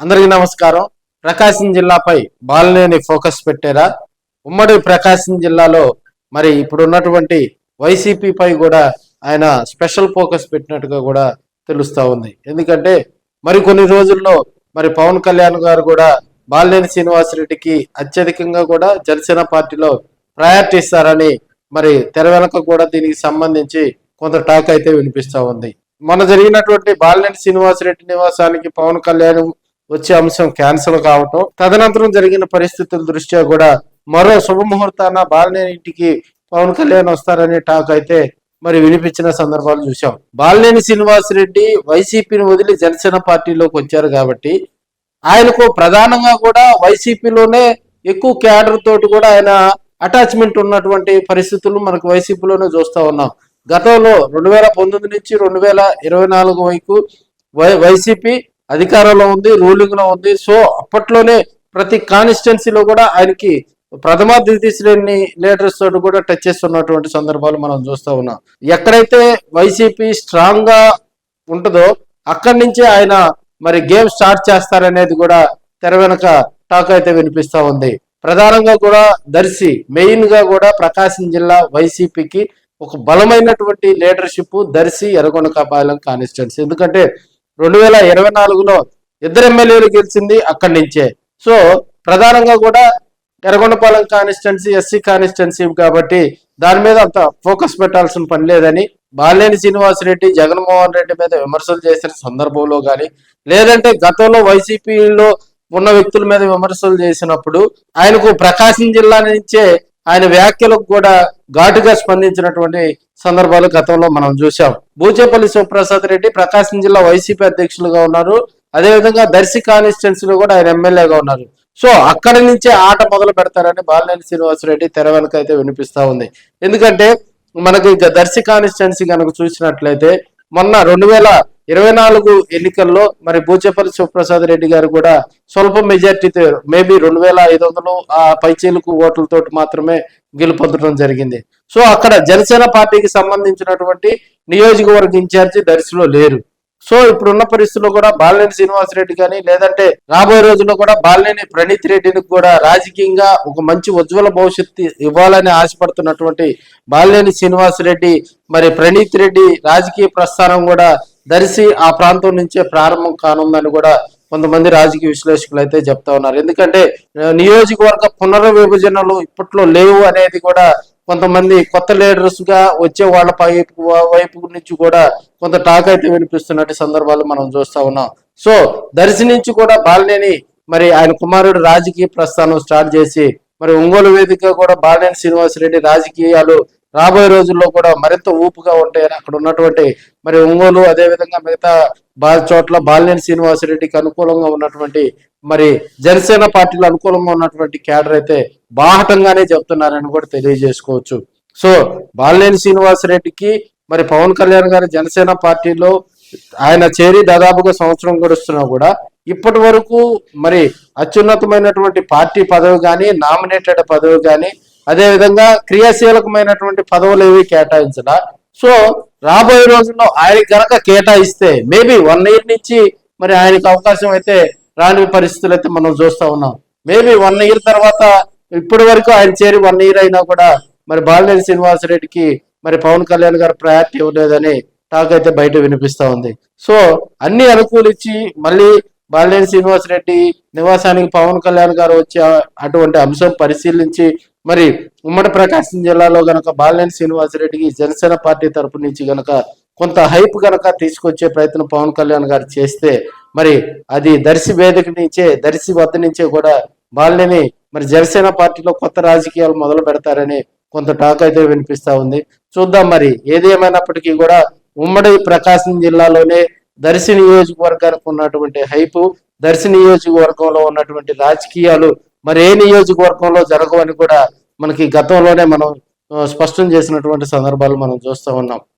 అందరికీ నమస్కారం. ప్రకాశం జిల్లాపై బాలినేని ఫోకస్ పెట్టారా? ఉమ్మడి ప్రకాశం జిల్లాలో మరి ఇప్పుడు ఉన్నటువంటి వైసీపీపై కూడా ఆయన స్పెషల్ ఫోకస్ పెట్టినట్టుగా కూడా తెలుస్తా ఉంది. ఎందుకంటే మరి కొన్ని రోజుల్లో మరి పవన్ కళ్యాణ్ గారు కూడా బాలినేని శ్రీనివాసరెడ్డికి అత్యధికంగా కూడా జనసేన పార్టీలో ప్రయారిటీ ఇస్తారని మరి తెర వెనక కూడా దీనికి సంబంధించి కొంత టాక్ అయితే వినిపిస్తా ఉంది. మొన్న జరిగినటువంటి బాలినేని శ్రీనివాసరెడ్డి నివాసానికి పవన్ కళ్యాణ్ వచ్చే అంశం క్యాన్సిల్ కావటం, తదనంతరం జరిగిన పరిస్థితుల దృష్ట్యా కూడా మరో శుభముహూర్తాన బాలినేని ఇంటికి పవన్ కళ్యాణ్ వస్తారనే టాక్ అయితే మరి వినిపించిన సందర్భాలు చూసాం. బాలినేని శ్రీనివాసరెడ్డి వైసీపీని వదిలి జనసేన పార్టీలోకి వచ్చారు కాబట్టి ఆయనకు ప్రధానంగా కూడా వైసీపీలోనే ఎక్కువ క్యాడర్ తోటి కూడా ఆయన అటాచ్మెంట్ ఉన్నటువంటి పరిస్థితులు మనకు వైసీపీలోనే చూస్తా ఉన్నాం. గతంలో 2019 నుంచి 2024 వరకు వైసీపీ అధికారంలో ఉంది, రూలింగ్ లో ఉంది. సో అప్పట్లోనే ప్రతి కాన్స్టిట్యున్సీలో కూడా ఆయనకి ప్రథమ ద్వితీయ శ్రేణి లీడర్స్ తోటి కూడా టచ్ చేస్తున్నటువంటి సందర్భాలు మనం చూస్తూ ఉన్నాం. ఎక్కడైతే వైసీపీ స్ట్రాంగ్ గా ఉంటుందో అక్కడి నుంచే ఆయన మరి గేమ్ స్టార్ట్ చేస్తారనేది కూడా తెర వెనక టాక్ అయితే వినిపిస్తా ఉంది. ప్రధానంగా కూడా దర్శి మెయిన్ గా కూడా ప్రకాశం జిల్లా వైసీపీకి ఒక బలమైనటువంటి లీడర్షిప్ దర్శి ఎర్రగొండపాలెం కాన్స్టిట్యున్సీ. ఎందుకంటే 2024లో 2 ఎమ్మెల్యేలు గెలిచింది అక్కడి నుంచే. సో ప్రధానంగా కూడా ఎర్రగొండపాలెం కాన్స్టిట్యున్సీ ఎస్సీ కాన్స్టిట్యున్సీ కాబట్టి దాని మీద అంత ఫోకస్ పెట్టాల్సిన పని లేదని బాలినేని శ్రీనివాసరెడ్డి జగన్మోహన్ రెడ్డి మీద విమర్శలు చేసిన సందర్భంలో కానీ, లేదంటే గతంలో వైసీపీలో ఉన్న వ్యక్తుల మీద విమర్శలు చేసినప్పుడు ఆయనకు ప్రకాశం జిల్లా నుంచే ఆయన వ్యాఖ్యలకు కూడా ఘాటుగా స్పందించినటువంటి సందర్భాలు గతంలో మనం చూసాం. బూచేపల్లి శివప్రసాద్ రెడ్డి ప్రకాశం జిల్లా వైసీపీ అధ్యక్షులుగా ఉన్నారు. అదేవిధంగా దర్శి కాన్స్టిట్యున్సీలో కూడా ఆయన ఎమ్మెల్యేగా ఉన్నారు. సో అక్కడి నుంచే ఆట మొదలు పెడతారని బాలినేని శ్రీనివాసరెడ్డి తెర వెనక అయితే వినిపిస్తా ఉంది. ఎందుకంటే మనకు ఇక దర్శి కాన్స్టిట్యున్సీ కనుక చూసినట్లయితే మొన్న 2024 ఎన్నికల్లో మరి బూచేపల్లి శివప్రసాద్ రెడ్డి గారు కూడా స్వల్ప మెజార్టీతో మేబీ 2500 ఆ పైచీలకు ఓట్లతో మాత్రమే గెలుపొందడం జరిగింది. సో అక్కడ జనసేన పార్టీకి సంబంధించినటువంటి నియోజకవర్గ ఇన్ఛార్జి దర్శిలో లేరు. సో ఇప్పుడున్న పరిస్థితుల్లో కూడా బాలినేని శ్రీనివాసరెడ్డి కానీ, లేదంటే రాబోయే రోజుల్లో కూడా బాలినేని ప్రణీత్ రెడ్డిని కూడా రాజకీయంగా ఒక మంచి ఉజ్వల భవిష్యత్తు ఇవ్వాలని ఆశపడుతున్నటువంటి బాలినేని శ్రీనివాసరెడ్డి మరి ప్రణీత్ రెడ్డి రాజకీయ ప్రస్థానం కూడా దర్శి ఆ ప్రాంతం నుంచే ప్రారంభం కానుందని కూడా కొంతమంది రాజకీయ విశ్లేషకులు అయితే చెప్తా ఉన్నారు. ఎందుకంటే నియోజకవర్గ పునర్విభజనలు ఇప్పట్లో లేవు అనేది కూడా కొంతమంది కొత్త లీడర్స్ గా వచ్చే వాళ్ళ వైపు నుంచి కూడా కొంత టాక్ అయితే వినిపిస్తున్నట్టు సందర్భాలు మనం చూస్తా ఉన్నాం. సో దర్శి నుంచి కూడా బాలినేని మరి ఆయన కుమారుడు రాజకీయ ప్రస్థానం స్టార్ట్ చేసి మరి ఒంగోలు వేదికగా కూడా బాలినేని శ్రీనివాసరెడ్డి రాజకీయాలు రాబోయే రోజుల్లో కూడా మరింత ఊపుగా ఉంటాయని అక్కడ ఉన్నటువంటి మరి ఒంగోలు అదేవిధంగా మిగతా చోట్ల బాలినేని శ్రీనివాసరెడ్డికి అనుకూలంగా ఉన్నటువంటి మరి జనసేన పార్టీలో అనుకూలంగా ఉన్నటువంటి క్యాడర్ అయితే బాహటంగానే చెప్తున్నారని కూడా తెలియజేసుకోవచ్చు. సో బాలినేని శ్రీనివాసరెడ్డికి మరి పవన్ కళ్యాణ్ గారి జనసేన పార్టీలో ఆయన చేరి దాదాపుగా సంవత్సరం గడుస్తున్నా కూడా ఇప్పటి వరకు మరి అత్యున్నతమైనటువంటి పార్టీ పదవి కానీ, నామినేటెడ్ పదవి కానీ, అదేవిధంగా క్రియాశీలకమైనటువంటి పదవులు ఏవి కేటాయించడా. సో రాబోయే రోజుల్లో ఆయనకి గనక కేటాయిస్తే మేబీ 1 year నుంచి మరి ఆయనకు అవకాశం అయితే రాని పరిస్థితులు అయితే మనం చూస్తా ఉన్నాం. మేబీ 1 year తర్వాత ఇప్పటి వరకు ఆయన చేరి 1 year అయినా కూడా మరి బాలినేని శ్రీనివాసరెడ్డికి మరి పవన్ కళ్యాణ్ గారు ప్రయారిటీ ఇవ్వలేదని టాక్ అయితే బయట వినిపిస్తా ఉంది. సో అన్ని అనుకూలించి మళ్ళీ బాలినేని శ్రీనివాసరెడ్డి నివాసానికి పవన్ కళ్యాణ్ గారు వచ్చే అటువంటి అంశం పరిశీలించి మరి ఉమ్మడి ప్రకాశం జిల్లాలో గనక బాలినేని శ్రీనివాసరెడ్డికి జనసేన పార్టీ తరపు నుంచి గనక కొంత హైప్ గనక తీసుకొచ్చే ప్రయత్నం పవన్ కళ్యాణ్ గారు చేస్తే మరి అది దర్శి వేదిక నుంచే, దర్శి వద్ద నుంచే కూడా బాలినేని మరి జనసేన పార్టీలో కొత్త రాజకీయాలు మొదలు పెడతారని కొంత టాక్ అయితే వినిపిస్తా ఉంది. చూద్దాం మరి ఏది ఏమైనప్పటికీ కూడా ఉమ్మడి ప్రకాశం జిల్లాలోనే దర్శి నియోజకవర్గానికి ఉన్నటువంటి హైపు, దర్శి నియోజకవర్గంలో ఉన్నటువంటి రాజకీయాలు మరి ఏ నియోజకవర్గంలో జరగవని కూడా మనకి గతంలోనే మనం స్పష్టం చేసినటువంటి సందర్భాలు మనం చూస్తూ ఉన్నాం.